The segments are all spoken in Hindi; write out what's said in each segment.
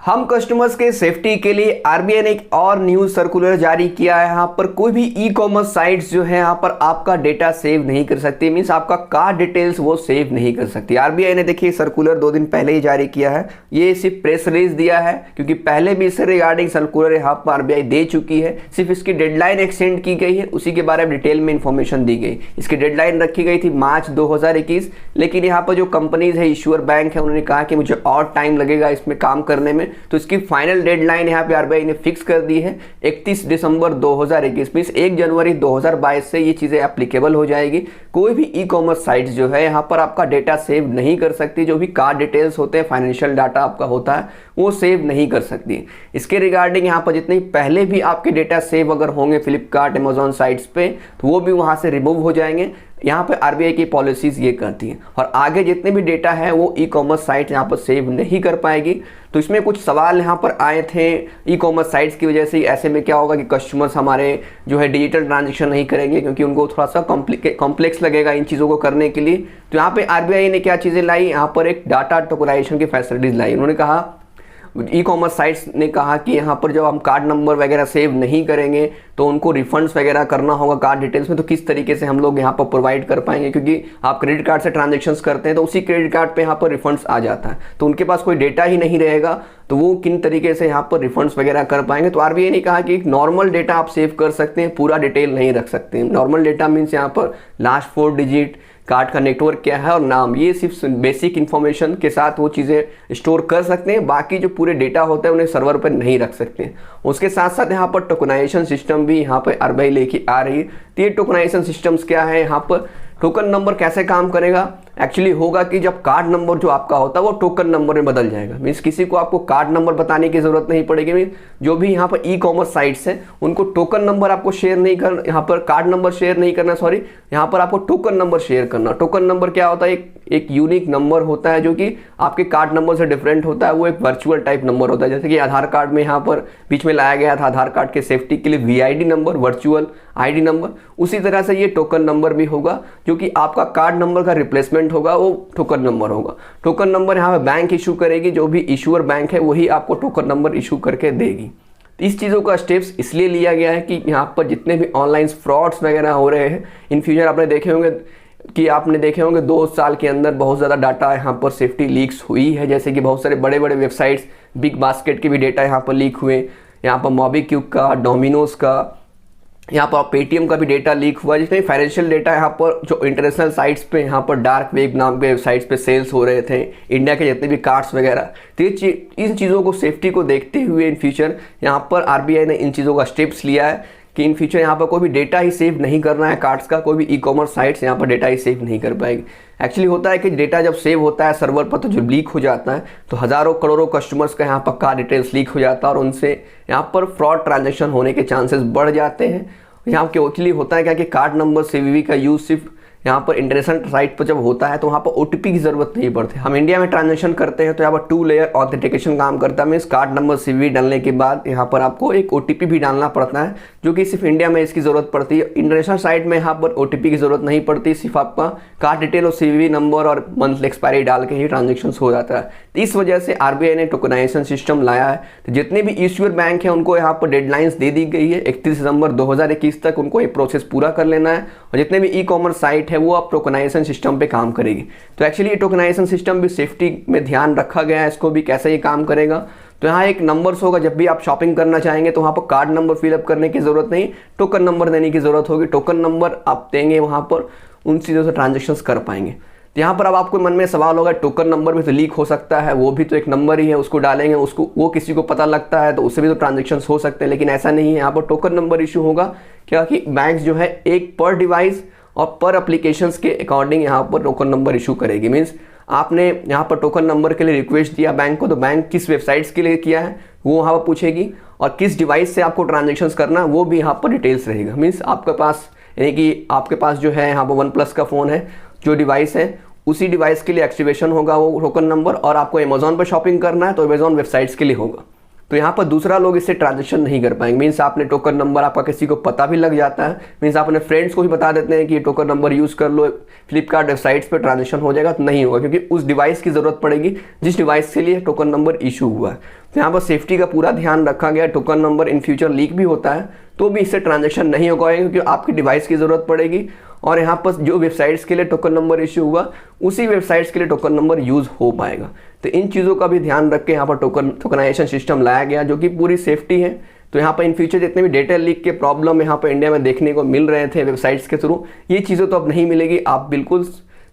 हम कस्टमर्स के सेफ्टी के लिए आरबीआई ने एक और न्यूज सर्कुलर जारी किया है। यहाँ पर कोई भी ई कॉमर्स साइट्स जो है यहाँ पर आपका डेटा सेव नहीं कर सकती, मींस आपका कार्ड डिटेल्स वो सेव नहीं कर सकती। आरबीआई ने देखिए सर्कुलर 2 दिन पहले ही जारी किया है, ये सिर्फ प्रेस रिलीज दिया है क्योंकि पहले भी इससे रिगार्डिंग सर्कुलर यहाँ पर आरबीआई दे चुकी है, सिर्फ इसकी डेडलाइन एक्सटेंड की गई है, उसी के बारे में डिटेल में इंफॉर्मेशन दी गई। इसकी डेडलाइन रखी गई थी मार्च 2021, लेकिन यहाँ पर जो कंपनीज है, इश्यूअर बैंक है, उन्होंने कहा कि मुझे और टाइम लगेगा इसमें काम करने में, तो इसकी फाइनल डेडलाइन यहाँ पे आरबीआई ने फिक्स कर दी है 31 दिसंबर 2021, मींस 1 जनवरी 2022 से ये चीजें एप्लीकेबल हो जाएगी। कोई भी ई कॉमर्स साइट्स जो है यहाँ पर आपका डेटा सेव नहीं कर सकती, जो भी कार्ड डिटेल्स होते हैं, फाइनेंशियल डाटा आपका होता है, वो सेव नहीं कर सकती। इसके रिगार्डिंग यहाँ पर जितने पहले भी आपके डेटा सेव अगर होंगे फ्लिपकार्ट, अमेजॉन साइट्स पे, तो वो भी वहाँ से रिमूव हो जाएंगे। यहाँ पे आरबीआई की पॉलिसीज ये करती हैं और आगे जितने भी डेटा है वो ई कॉमर्स साइट यहाँ पर सेव नहीं कर पाएगी। तो इसमें कुछ सवाल यहाँ पर आए थे ई कॉमर्स साइट्स की वजह से। ऐसे में क्या होगा कि कस्टमर्स हमारे जो है डिजिटल ट्रांजेक्शन नहीं करेंगे क्योंकि उनको थोड़ा सा कॉम्प्लेक्स लगेगा इन चीज़ों को करने के लिए। तो यहाँ पे आरबीआई ने क्या चीज़ें लाई, यहाँ पर एक डाटा टोकनाइजेशन की फैसिलिटीज लाई। उन्होंने कहा, ई कॉमर्स साइट्स ने कहा कि यहाँ पर जब हम कार्ड नंबर वगैरह सेव नहीं करेंगे तो उनको रिफंड्स वगैरह करना होगा कार्ड डिटेल्स में, तो किस तरीके से हम लोग यहाँ पर प्रोवाइड कर पाएंगे, क्योंकि आप क्रेडिट कार्ड से ट्रांजेक्शंस करते हैं तो उसी क्रेडिट कार्ड पे यहाँ पर रिफंड्स आ जाता है, तो उनके पास कोई डेटा ही नहीं रहेगा, तो वो किन तरीके से यहाँ पर रिफंड्स वगैरह कर पाएंगे। तो आरबीआई ने कहा कि एक नॉर्मल डेटा आप सेव कर सकते हैं, पूरा डिटेल नहीं रख सकते। नॉर्मल डेटा मीन्स यहाँ पर लास्ट 4 डिजिट, कार्ड का नेटवर्क क्या है और नाम, ये सिर्फ बेसिक इन्फॉर्मेशन के साथ वो चीज़ें स्टोर कर सकते हैं, बाकी जो पूरे डेटा होता है उन्हें सर्वर पर नहीं रख सकते हैं। उसके साथ साथ यहाँ पर टोकनाइजेशन सिस्टम भी यहाँ पर आरबीआई लेके आ रही है। तो ये टोकनाइजेशन सिस्टम्स क्या है, यहाँ पर टोकन नंबर कैसे काम करेगा, एक्चुअली होगा कि जब कार्ड नंबर जो आपका होता है वो टोकन नंबर में बदल जाएगा, मीन्स किसी को आपको कार्ड नंबर बताने की जरूरत नहीं पड़ेगी। मीन्स जो भी यहाँ पर ई कॉमर्स साइट्स हैं उनको टोकन नंबर आपको शेयर नहीं करना, यहाँ पर कार्ड नंबर शेयर नहीं करना, सॉरी, यहाँ पर आपको टोकन नंबर शेयर करना। टोकन नंबर क्या होता है, एक यूनिक नंबर होता है जो कि आपके कार्ड नंबर से डिफरेंट होता है, वो एक वर्चुअल टाइप नंबर होता है। जैसे कि आधार कार्ड में यहाँ पर बीच में लाया गया था आधार कार्ड के सेफ्टी के लिए VID number, virtual ID number, उसी तरह से ये टोकन नंबर भी होगा जो कि आपका कार्ड नंबर का रिप्लेसमेंट होगा, वो टोकन नंबर होगा। टोकन नंबर यहाँ पे बैंक इशू करेगी, जो भी इशूअर बैंक है वही आपको टोकन नंबर इशू करके देगी। इस चीज़ों का स्टेप्स इसलिए लिया गया है कि यहाँ पर जितने भी ऑनलाइन फ्रॉड्स वगैरह हो रहे हैं इन फ्यूचर, आपने देखे होंगे 2 साल के अंदर बहुत ज़्यादा डाटा यहाँ पर सेफ्टी लीक्स हुई है, जैसे कि बहुत सारे बड़े बड़े वेबसाइट्स, बिग बास्केट के भी डेटा यहाँ पर लीक हुए, यहाँ पर मोबीक्विक का, डोमिनोज का, यहाँ पर पेटीएम का भी डेटा लीक हुआ, जिसमें फाइनेंशियल डेटा यहाँ पर जो इंटरनेशनल साइट्स पे यहाँ पर डार्क वेब नाम के वेबसाइट्स पे सेल्स हो रहे थे, इंडिया के जितने भी कार्ड्स वगैरह। तो इन चीज़ों को सेफ्टी को देखते हुए इन फ्यूचर यहाँ पर आरबीआई ने इन चीज़ों का स्टेप्स लिया है कि इन फ्यूचर यहाँ पर कोई भी डेटा ही सेव नहीं करना है कार्ड्स का, कोई भी ई कॉमर्स साइट्स यहाँ पर डेटा ही सेव नहीं कर पाएगी। एक्चुअली होता है कि डेटा जब सेव होता है सर्वर पर तो जो लीक हो जाता है तो हज़ारों करोड़ों कस्टमर्स का यहाँ पर कार्ड डिटेल्स लीक हो जाता है और उनसे यहाँ पर फ्रॉड ट्रांजेक्शन होने के चांसेस बढ़ जाते हैं। यहाँ के एक्चुअली होता है क्या कि कार्ड नंबर सीवीवी का यूज़ सिर्फ यहाँ पर इंटरनेशनल साइट पर जब होता है तो वहाँ पर ओटीपी की ज़रूरत नहीं पड़ती। हम इंडिया में ट्रांजेक्शन करते हैं तो यहाँ पर 2 लेयर ऑथेंटिकेशन काम करता है, मीन्स कार्ड नंबर सीवीवी डालने के बाद यहाँ पर आपको एक ओटीपी भी डालना पड़ता है, जो कि सिर्फ इंडिया में इसकी ज़रूरत पड़ती है। इंटरनेशनल साइट में यहाँ पर ओटीपी की ज़रूरत नहीं पड़ती, सिर्फ आपका कार्ड डिटेल और सीवीवी नंबर और मंथ एक्सपायरी डाल के ही ट्रांजेक्शन हो जाता है। तो इस वजह से आरबीआई ने टोकनाइजेशन सिस्टम लाया है। तो जितने भी इश्यूअर बैंक हैं उनको यहाँ पर डेडलाइंस दे दी गई है, 31 दिसंबर 2021 तक उनको ये प्रोसेस पूरा कर लेना है, और जितने भी ई कॉमर्स साइट है वो आप टोकनाइजेशन सिस्टम पे काम करेगी। तो एक्चुअली ये टोकनाइजेशन सिस्टम भी सेफ्टी में ध्यान रखा गया है, इसको भी कैसे ये काम करेगा। तो यहाँ एक नंबर्स होगा, जब भी आप शॉपिंग करना चाहेंगे तो वहाँ पर कार्ड नंबर फिलअप करने की ज़रूरत नहीं, टोकन नंबर देने की ज़रूरत होगी। टोकन नंबर आप देंगे, वहाँ पर उन चीज़ों से ट्रांजेक्शन्स कर पाएंगे। तो यहाँ पर अब आपको मन में सवाल होगा, टोकन नंबर भी तो लीक हो सकता है, वो भी तो एक नंबर ही है, उसको डालेंगे, उसको वो किसी को पता लगता है तो उससे भी तो ट्रांजेक्शन्स हो सकते हैं, लेकिन ऐसा नहीं है। यहाँ पर टोकन नंबर इशू होगा क्या कि बैंक्स जो है एक पर डिवाइस और पर एप्लीकेशंस के अकॉर्डिंग यहाँ पर टोकन नंबर इशू करेगी। मीन्स आपने यहाँ पर टोकन नंबर के लिए रिक्वेस्ट दिया बैंक को, तो बैंक किस वेबसाइट्स के लिए किया है वो वहाँ पर पूछेगी, और किस डिवाइस से आपको ट्रांजेक्शन्स करना है वो भी यहाँ पर डिटेल्स रहेगा। मीन्स आपके पास, यानी कि आपके पास जो है यहाँ पर OnePlus का फ़ोन है, जो डिवाइस है उसी डिवाइस के लिए एक्टिवेशन होगा वो टोकन नंबर, और आपको अमेजॉन पर शॉपिंग करना है तो अमेजॉन वेबसाइट्स के लिए होगा। तो यहाँ पर दूसरा लोग इससे ट्रांजेक्शन नहीं कर पाएंगे। मीन्स आपने टोकन नंबर आपका किसी को पता भी लग जाता है, मीन्स आप अपने फ्रेंड्स को भी बता देते हैं कि ये टोकन नंबर यूज़ कर लो, फ्लिपकार्ट वेबसाइट्स पर ट्रांजेक्शन हो जाएगा, तो नहीं होगा, क्योंकि उस डिवाइस की ज़रूरत पड़ेगी जिस डिवाइस के लिए टोकन नंबर इशू हुआ है। तो यहाँ पर सेफ्टी का पूरा ध्यान रखा गया। Token number in future leak भी होता है तो भी इससे ट्रांजेक्शन नहीं हो पाएगा, क्योंकि आपकी डिवाइस की ज़रूरत पड़ेगी और यहाँ पर जो वेबसाइट्स के लिए टोकन नंबर इशू हुआ उसी वेबसाइट्स के लिए टोकन नंबर यूज़ हो पाएगा। तो इन चीज़ों का भी ध्यान रख के यहाँ पर टोकनाइजेशन सिस्टम लाया गया जो कि पूरी सेफ्टी है। तो यहाँ पर इन फ्यूचर जितने भी डेटा लीक के प्रॉब्लम यहाँ पर इंडिया में देखने को मिल रहे थे वेबसाइट्स के थ्रू, ये चीज़ें तो अब नहीं मिलेगी। आप बिल्कुल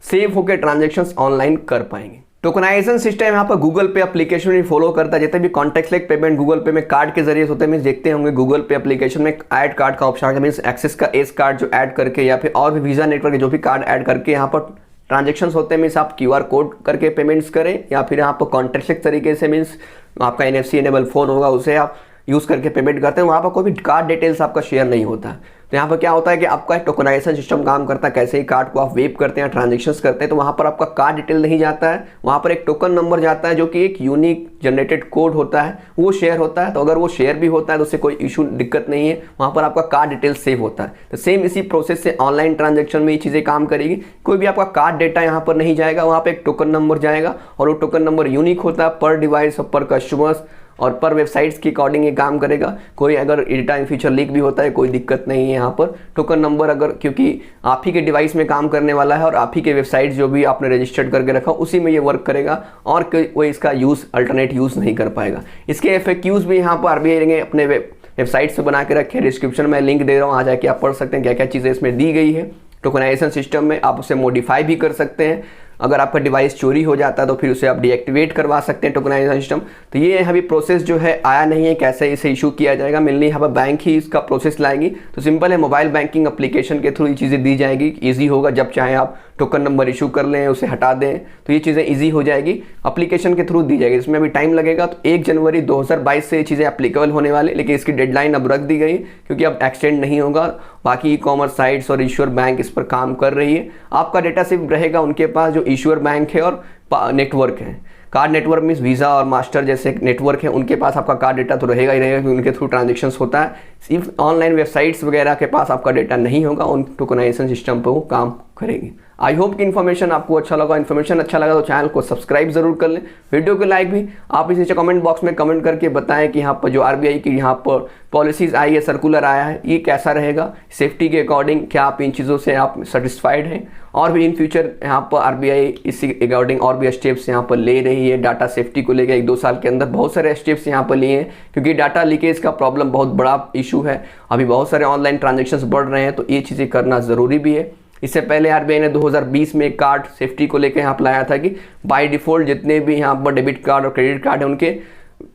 सेफ होकर ट्रांजेक्शंस ऑनलाइन कर पाएंगे। टोकनाइजेशन सिस्टम यहाँ पर गूगल पे एप्लीकेशन भी फॉलो करता है। जितने भी कॉन्टेक्टलेस पेमेंट गूगल पे में कार्ड के जरिए होते हैं, मीन्स देखते होंगे गूगल पे एप्लीकेशन में ऐड कार्ड का ऑप्शन है, मीन्स एक्सिस का एस कार्ड जो ऐड करके या फिर और भी वीज़ा नेटवर्क जो भी कार्ड ऐड करके यहाँ पर ट्रांजेक्शन्स होते हैं। मीन्स आप QR कोड करके पेमेंट्स करें या फिर यहाँ पर कॉन्टेक्टलेस तरीके से, मीन्स आपका NFC इनेबल फ़ोन होगा उसे आप यूज़ करके पेमेंट करते हैं, वहाँ पर कोई भी कार्ड डिटेल्स आपका शेयर नहीं होता है। तो यहाँ पर क्या होता है कि आपका एक टोकनाइजेशन सिस्टम काम करता है। कैसे ही कार्ड को आप वेप करते हैं, ट्रांजेक्शन्स करते हैं, तो वहाँ पर आपका कार्ड डिटेल नहीं जाता है, वहाँ पर एक टोकन नंबर जाता है जो कि एक यूनिक जनरेटेड कोड होता है, वो शेयर होता है। तो अगर वो शेयर भी होता है तो उससे कोई इशू दिक्कत नहीं है, वहाँ पर आपका कार्ड डिटेल सेव होता है। तो सेम इसी प्रोसेस से ऑनलाइन ट्रांजेक्शन में ये चीज़ें काम करेगी। कोई भी आपका कार्ड डेटा यहाँ पर नहीं जाएगा, वहाँ पर एक टोकन नंबर जाएगा और वो टोकन नंबर यूनिक होता है पर डिवाइस और पर कस्टमर्स और पर वेबसाइट्स के अकॉर्डिंग ये काम करेगा। कोई अगर डेटा इन फ्यूचर लीक भी होता है कोई दिक्कत नहीं है यहाँ पर। टोकन नंबर अगर, क्योंकि आप ही के डिवाइस में काम करने वाला है और आप ही के वेबसाइट जो भी आपने रजिस्टर्ड करके रखा उसी में ये वर्क करेगा और कोई इसका यूज़ अल्टरनेट यूज़ नहीं कर पाएगा। इसके FAQs भी यहाँ पर RBI ने अपने वेबसाइट से बना के रखे हैं। डिस्क्रिप्शन में लिंक दे रहा हूँ, आ जाके आप पढ़ सकते हैं क्या क्या चीज़ें इसमें दी गई है। टोकनाइजेशन सिस्टम में आप उसे मॉडिफाई भी कर सकते हैं। अगर आपका डिवाइस चोरी हो जाता है तो फिर उसे आप डीएक्टिवेट करवा सकते हैं टोकनाइजेशन सिस्टम। तो ये अभी प्रोसेस जो है आया नहीं है, कैसे इसे इशू किया जाएगा, मिलनी यहाँ पर बैंक ही इसका प्रोसेस लाएगी। तो सिंपल है, मोबाइल बैंकिंग एप्लीकेशन के थ्रू ये चीज़ें दी जाएगी। ईजी होगा, जब चाहे आप टोकन नंबर इशू कर लें, उसे हटा दें, तो ये चीज़ें ईजी हो जाएगी, एप्लीकेशन के थ्रू दी जाएगी। इसमें अभी टाइम लगेगा, तो 1 जनवरी 2022 से ये चीज़ें एप्लीकेबल होने वाली, लेकिन इसकी डेडलाइन अब रख दी गई क्योंकि अब एक्सटेंड नहीं होगा। बाकी ई-कॉमर्स साइट्स और इश्योर बैंक इस पर काम कर रही है। आपका डेटा सिर्फ रहेगा उनके पास जो इश्योर बैंक है और नेटवर्क है। कार्ड नेटवर्क मीन्स वीज़ा और मास्टर जैसे नेटवर्क है, उनके पास आपका कार्ड डेटा तो रहेगा ही रहेगा, क्योंकि उनके थ्रू ट्रांजेक्शन्स होता है। सिर्फ ऑनलाइन वेबसाइट्स वगैरह के पास आपका डेटा नहीं होगा, उन टोकनाइजेशन सिस्टम पर वो काम करेगी। आई होप कि इन्फॉर्मेशन आपको अच्छा लगा। इन्फॉर्मेशन अच्छा लगा तो चैनल को सब्सक्राइब जरूर कर लें। वीडियो को लाइक भी आप इस नीचे कमेंट बॉक्स में कमेंट करके बताएं कि यहाँ पर जो RBI की यहाँ पर पॉलिसीज़ आई है, सर्कुलर आया है, ये कैसा रहेगा सेफ्टी के अकॉर्डिंग, क्या आप इन चीज़ों से आप सेटिस्फाइड हैं, और भी इन फ्यूचर यहाँ पर RBI इसी अकॉर्डिंग और भी स्टेप्स यहाँ पर ले रही है। डाटा सेफ्टी को लेकर 1-2 साल के अंदर बहुत सारे स्टेप्स यहाँ पर लिए हैं, क्योंकि डाटा लीकेज का प्रॉब्लम बहुत बड़ा इशू है। अभी बहुत सारे ऑनलाइन ट्रांजेक्शन्स बढ़ रहे हैं, तो ये चीज़ें करना ज़रूरी भी है। इससे पहले RBI ने 2020 में कार्ड सेफ्टी को लेकर यहाँ पर लाया था कि बाय डिफ़ॉल्ट जितने भी यहाँ पर डेबिट कार्ड और क्रेडिट कार्ड है उनके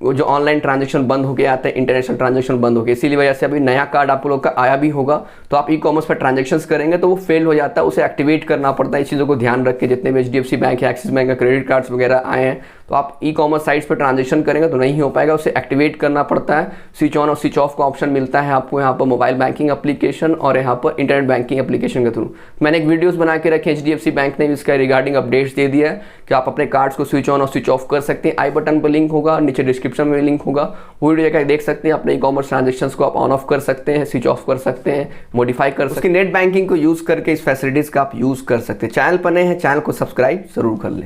जो ऑनलाइन ट्रांजेक्शन बंद होके आते हैं, इंटरनेशनल ट्रांजेक्शन बंद होके, इसीलिए वजह से अभी नया कार्ड आप लोग का आया भी होगा। तो आप ई-कॉमर्स पर ट्रांजेक्शन्स करेंगे तो वो फेल हो जाता है, उसे एक्टिवेट करना पड़ता है। इस चीज़ों को ध्यान रख के जितने भी HDFC बैंक है, एक्सिस बैंक का क्रेडिट कार्ड्स वगैरह आए हैं, तो आप ई-कॉमर्स साइट्स पर ट्रांजेक्शन करेंगे तो नहीं हो पाएगा, उसे एक्टिवेट करना पड़ता है। स्विच ऑन और स्विच ऑफ का ऑप्शन मिलता है आपको यहाँ पर मोबाइल बैंकिंग एप्लीकेशन और यहाँ पर इंटरनेट बैंकिंग एप्लीकेशन के थ्रू। मैंने एक वीडियोस बना के रखे, HDFC बैंक ने इसका रिगार्डिंग अपडेट्स दे दिया है कि आप अपने कार्ड्स को स्विच ऑन और स्विच ऑफ कर सकते हैं। आई बटन पर लिंक होगा, नीचे डिस्क्रिप्शन में लिंक होगा, वो वीडियो जाकर देख सकते हैं। अपने ई-कॉमर्स ट्रांजेक्शन्स को आप ऑन ऑफ कर सकते हैं, स्विच ऑफ कर सकते हैं, मॉडिफाई कर सकते हैं। नेट बैंकिंग को यूज़ करके इस फैसिलिटीज़ का आप यूज़ कर सकते हैं। चैनल पर नए हैं, चैनल को सब्सक्राइब जरूर कर लें।